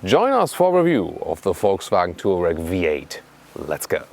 Join us for a review of the Volkswagen Touareg V8. Let's go!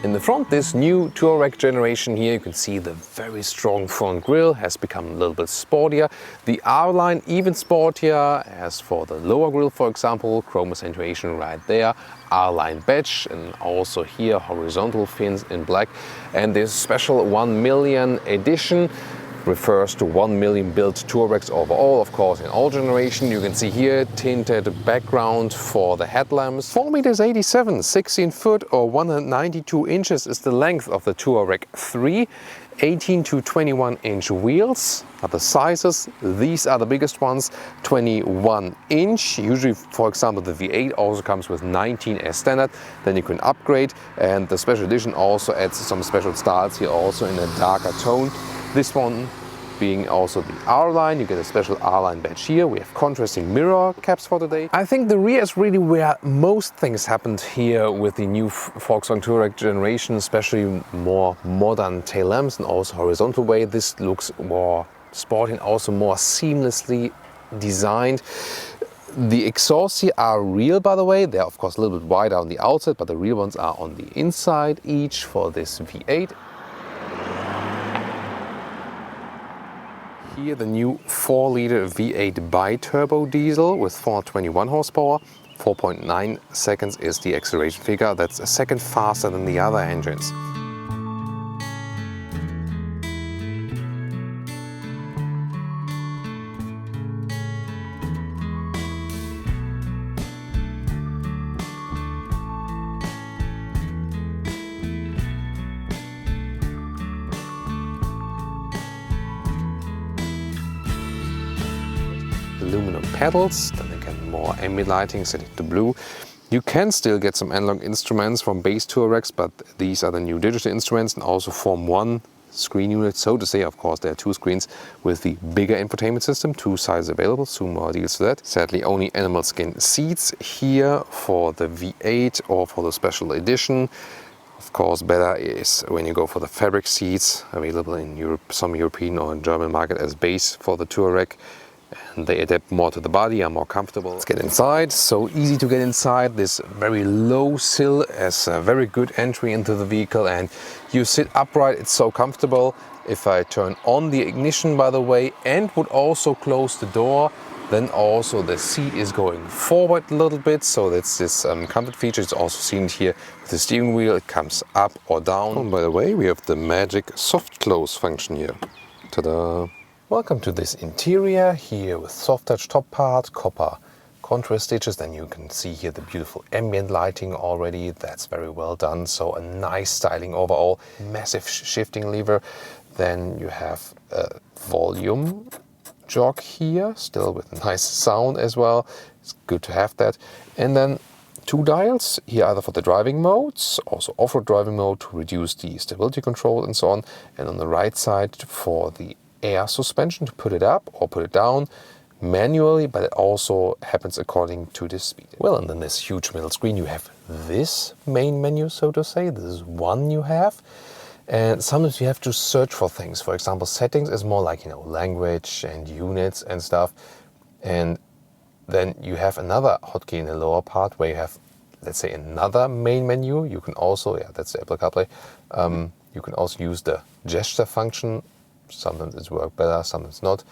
In the front, this new Touareg generation here, you can see the very strong front grille has become a little bit sportier. The R-Line even sportier, as for the lower grille, for example, chrome accentuation right there, R-Line badge, and also here horizontal fins in black. And this special 1 million edition refers to 1 million built Touaregs overall, of course, in all generations. You can see here tinted background for the headlamps. 4,87 meters, 16 foot or 192 inches is the length of the Touareg 3. 18 to 21 inch wheels are the sizes. These are the biggest ones, 21 inch. Usually, for example, the V8 also comes with 19 as standard. Then you can upgrade, and the special edition also adds some special styles here, also in a darker tone. This one being also the R-Line, you get a special R-Line badge here. We have contrasting mirror caps for today. I think the rear is really where most things happened here with the new Volkswagen Touareg generation, especially more modern tail lamps and also horizontal way. This looks more sporty and also more seamlessly designed. The exhausts here are real, by the way. They're of course a little bit wider on the outside, but the real ones are on the inside each for this V8. Here the new 4-liter V8 bi-turbo diesel with 421 horsepower. 4.9 seconds is the acceleration figure. That's a second faster than the other engines. Aluminum pedals, then again more ambient lighting set it to blue. You can still get some analog instruments from base Touaregs, but these are the new digital instruments and also form one screen unit, so to say. Of course, there are two screens with the bigger infotainment system, two sizes available, soon more deals to that. Sadly, only animal skin seats here for the V8 or for the special edition. Of course, better is when you go for the fabric seats, available in Europe, some European or German market as base for the Touareg. And they adapt more to the body, are more comfortable. Let's get inside. So easy to get inside. This very low sill as a very good entry into the vehicle, and you sit upright. It's so comfortable. If I turn on the ignition, by the way, and would also close the door, then also the seat is going forward a little bit. So that's this comfort feature. It's also seen here with the steering wheel. It comes up or down. Oh, by the way, we have the magic soft close function here. Ta-da! Welcome to this interior here with soft touch top part, copper contrast stitches. Then you can see here the beautiful ambient lighting already. That's very well done. So a nice styling overall. Massive shifting lever. Then you have a volume jog here, still with nice sound as well. It's good to have that. And then two dials here, either for the driving modes, also off-road driving mode to reduce the stability control and so on. And on the right side for the air suspension to put it up or put it down manually, but it also happens according to the speed. Well, and then this huge middle screen, you have this main menu, so to say. This is one you have. And sometimes you have to search for things. For example, settings is more like, language and units and stuff. And then you have another hotkey in the lower part where you have, let's say, another main menu. You can also, that's the Apple CarPlay. You can also use the gesture function. Sometimes it works better, sometimes not.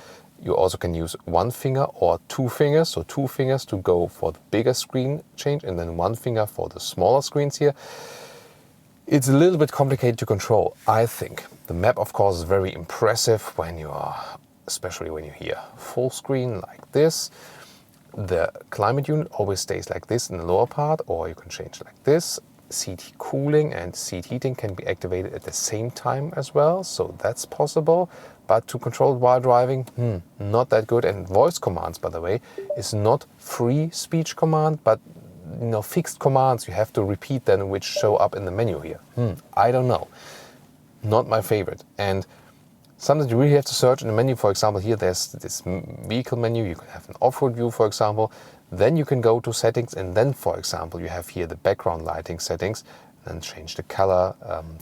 You also can use one finger or two fingers. So two fingers to go for the bigger screen change and then one finger for the smaller screens here. It's a little bit complicated to control, I think. The map, of course, is very impressive when you are, especially when you're here full screen like this. The climate unit always stays like this in the lower part, or you can change like this. Seat cooling and seat heating can be activated at the same time as well, so that's possible. But to control it while driving, not that good. And voice commands, by the way, is not free speech command, but fixed commands you have to repeat then which show up in the menu here. I don't know. Not my favorite. And sometimes you really have to search in the menu. For example, here there's this vehicle menu. You can have an off-road view, for example. Then you can go to settings, and then, for example, you have here the background lighting settings, and change the color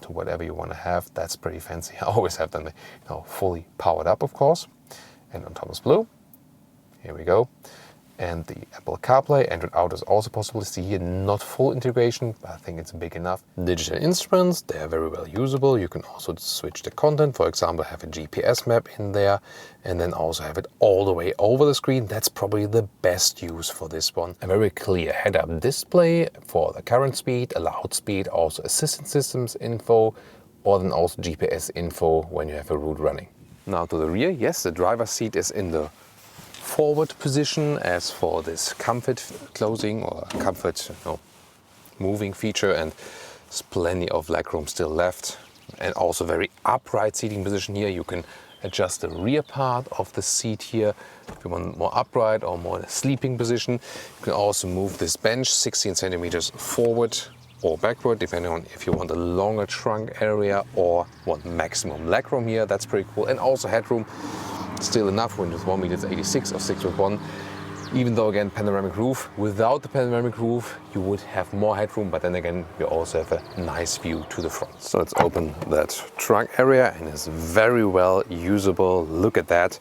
to whatever you want to have. That's pretty fancy. I always have them fully powered up, of course. And on top is blue. Here we go. And the Apple CarPlay, Android Auto is also possible. You see here, not full integration, but I think it's big enough. Digital instruments, they are very well usable. You can also switch the content. For example, have a GPS map in there, and then also have it all the way over the screen. That's probably the best use for this one. A very clear head-up display for the current speed, allowed speed, also assistance systems info, or then also GPS info when you have a route running. Now to the rear, yes, the driver's seat is in the forward position. As for this comfort closing or comfort moving feature, and there's plenty of legroom still left, and also very upright seating position here. You can adjust the rear part of the seat here if you want more upright or more in a sleeping position. You can also move this bench 16 centimeters forward or backward, depending on if you want a longer trunk area or want maximum legroom here. That's pretty cool. And also headroom, still enough when with 1.86 m or 6'1". Even though again panoramic roof, without the panoramic roof you would have more headroom, but then again you also have a nice view to the front. So let's open that trunk area, and it's very well usable. Look at that.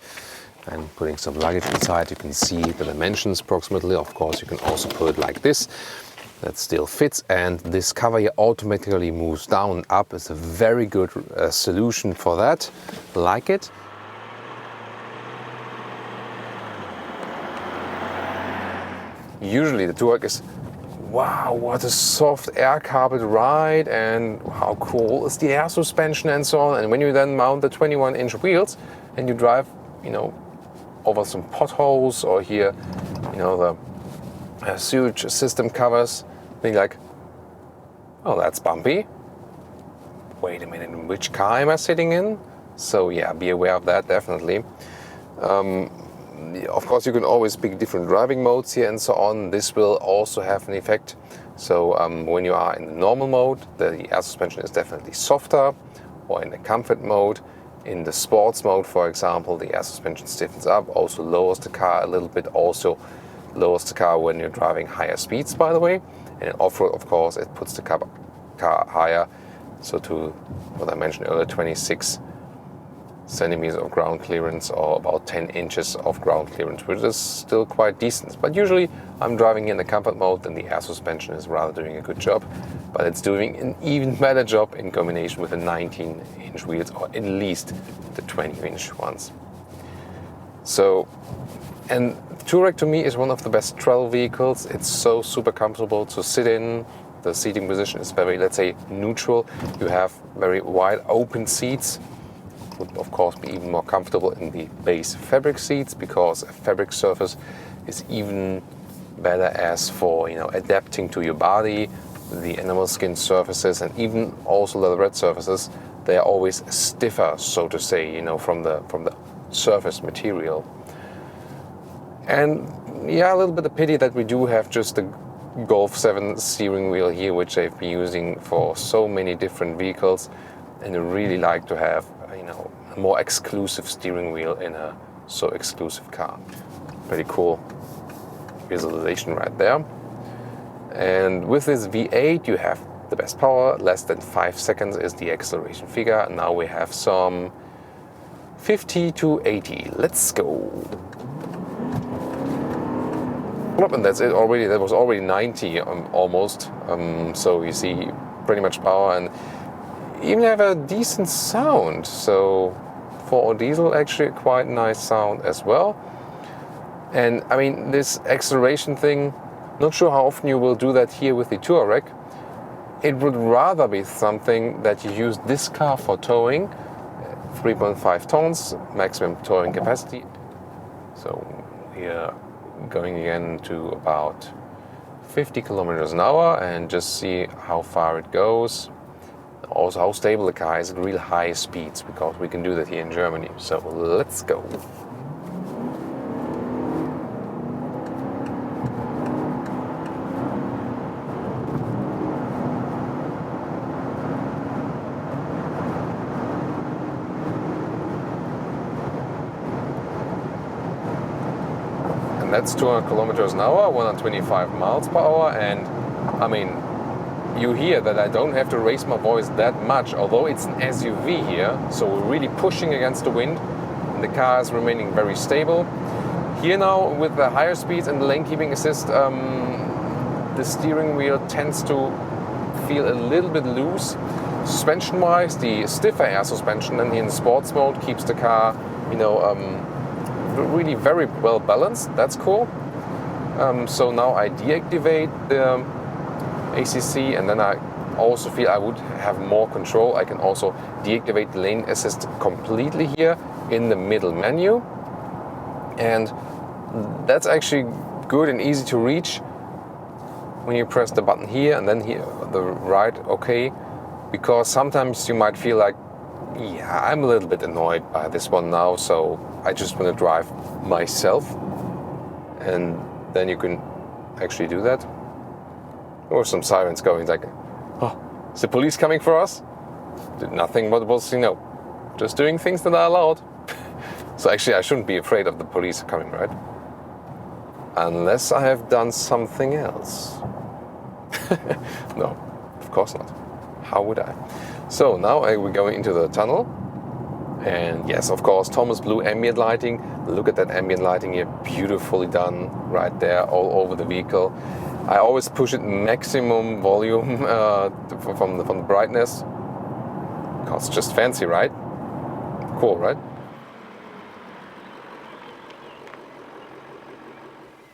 And putting some luggage inside, you can see the dimensions approximately. Of course you can also put it like this. That still fits, and this cover here automatically moves down and up. It's a very good solution for that. Like it. Usually the Touareg is, wow, what a soft air carpet ride, and how cool is the air suspension and so on. And when you then mount the 21-inch wheels and you drive, over some potholes, or here, the sewage system covers, think like, oh, that's bumpy. Wait a minute, which car am I sitting in? So yeah, be aware of that, definitely. Of course, you can always pick different driving modes here and so on. This will also have an effect. So when you are in the normal mode, the air suspension is definitely softer, or in the comfort mode. In the sports mode, for example, the air suspension stiffens up, also lowers the car a little bit, also lowers the car when you're driving higher speeds, by the way. And in off-road, of course, it puts the car higher, so to what I mentioned earlier, 26 centimeters of ground clearance, or about 10 inches of ground clearance, which is still quite decent. But usually I'm driving in the comfort mode, and the air suspension is rather doing a good job, but it's doing an even better job in combination with the 19-inch wheels, or at least the 20-inch ones. So, and Touareg to me is one of the best travel vehicles. It's so super comfortable to sit in. The seating position is very, let's say, neutral. You have very wide open seats. Would of course be even more comfortable in the base fabric seats, because a fabric surface is even better as for adapting to your body. The animal skin surfaces, and even also leatherette surfaces, they are always stiffer, so to say, from the surface material. And yeah, a little bit of pity that we do have just the Golf 7 steering wheel here, which I've been using for so many different vehicles, and I really like to have a more exclusive steering wheel in a so exclusive car. Pretty cool visualization right there. And with this V8 you have the best power, less than 5 seconds is the acceleration figure. Now we have some 50 to 80. Let's go. And that's it already. That was already 90 almost. So you see pretty much power, and even have a decent sound. So for a diesel, actually quite nice sound as well. And I mean, this acceleration thing, not sure how often you will do that here with the Touareg. It would rather be something that you use this car for towing, 3.5 tons maximum towing capacity. So here going again to about 50 kilometers an hour, and just see how far it goes. Also how stable the car is at real high speeds, because we can do that here in Germany. So let's go. That's 200 kilometers an hour, 125 miles per hour, and I mean, you hear that I don't have to raise my voice that much, although it's an SUV here, so we're really pushing against the wind, and the car is remaining very stable. Here now, with the higher speeds and the lane keeping assist, the steering wheel tends to feel a little bit loose. Suspension-wise, the stiffer air suspension and in sports mode keeps the car, really very well balanced. That's cool. So now I deactivate the ACC, and then I also feel I would have more control. I can also deactivate the lane assist completely here in the middle menu, and that's actually good and easy to reach when you press the button here and then here the right OK, because sometimes you might feel like, yeah, I'm a little bit annoyed by this one now, so I just want to drive myself, and then you can actually do that. Or some sirens going like, oh, is the police coming for us? Did nothing but was, just doing things that are allowed. So actually I shouldn't be afraid of the police coming, right? Unless I have done something else. No, of course not. How would I? So now we're going into the tunnel. And yes, of course, Thomas Blue ambient lighting. Look at that ambient lighting here, beautifully done right there all over the vehicle. I always push it maximum volume from the brightness, because it's just fancy, right? Cool, right?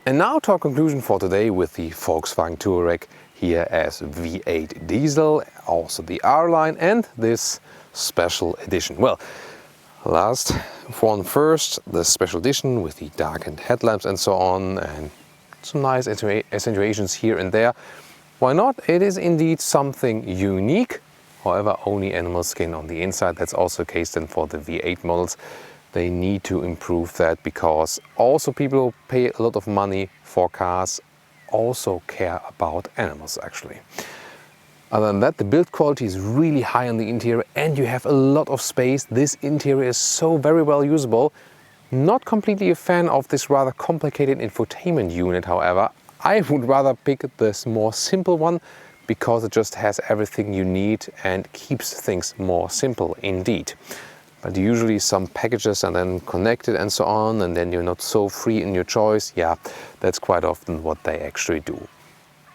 And now to our conclusion for today with the Volkswagen Touareg here as V8 diesel, also the R-Line and this special edition. Well, last one first, the special edition with the darkened headlamps and so on, and some nice accentuations here and there. Why not? It is indeed something unique. However, only animal skin on the inside. That's also the case then for the V8 models. They need to improve that, because also people who pay a lot of money for cars also care about animals actually. Other than that, the build quality is really high on the interior and you have a lot of space. This interior is so very well usable. Not completely a fan of this rather complicated infotainment unit, however. I would rather pick this more simple one, because it just has everything you need and keeps things more simple indeed. But usually some packages and then connected and so on, and then you're not so free in your choice. Yeah, that's quite often what they actually do.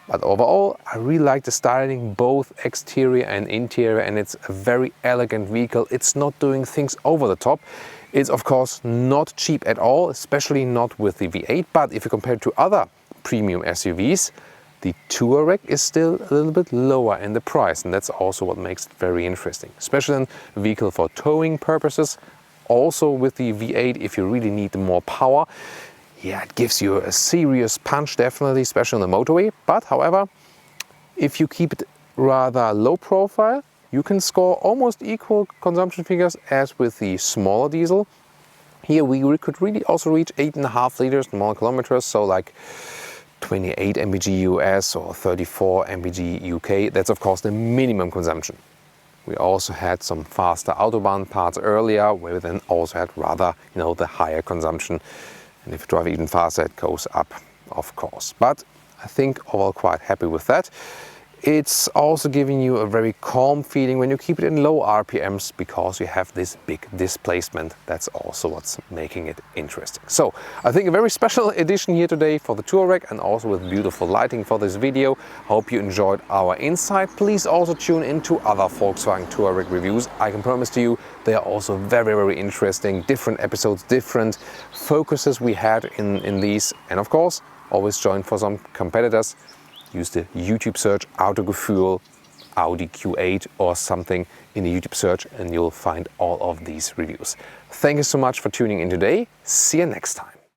But overall, I really like the styling, both exterior and interior, and it's a very elegant vehicle. It's not doing things over the top. It's of course not cheap at all, especially not with the V8, but if you compare it to other premium SUVs, the Touareg is still a little bit lower in the price, and that's also what makes it very interesting, especially in a vehicle for towing purposes. Also with the V8, if you really need more power, yeah, it gives you a serious punch, definitely, especially on the motorway. But however, if you keep it rather low profile, you can score almost equal consumption figures as with the smaller diesel. Here we could really also reach 8.5 liters more kilometers, so like 28 mpg US or 34 mpg UK. That's of course the minimum consumption. We also had some faster Autobahn parts earlier, where we then also had rather, the higher consumption. And if you drive even faster, it goes up, of course. But I think overall quite happy with that. It's also giving you a very calm feeling when you keep it in low RPMs, because you have this big displacement. That's also what's making it interesting. So I think a very special edition here today for the Touareg, and also with beautiful lighting for this video. Hope you enjoyed our insight. Please also tune into other Volkswagen Touareg reviews. I can promise to you they are also very, very interesting. Different episodes, different focuses we had in these. And of course, always join for some competitors. Use the YouTube search Autogefühl, Audi Q8 or something in the YouTube search, and you'll find all of these reviews. Thank you so much for tuning in today. See you next time.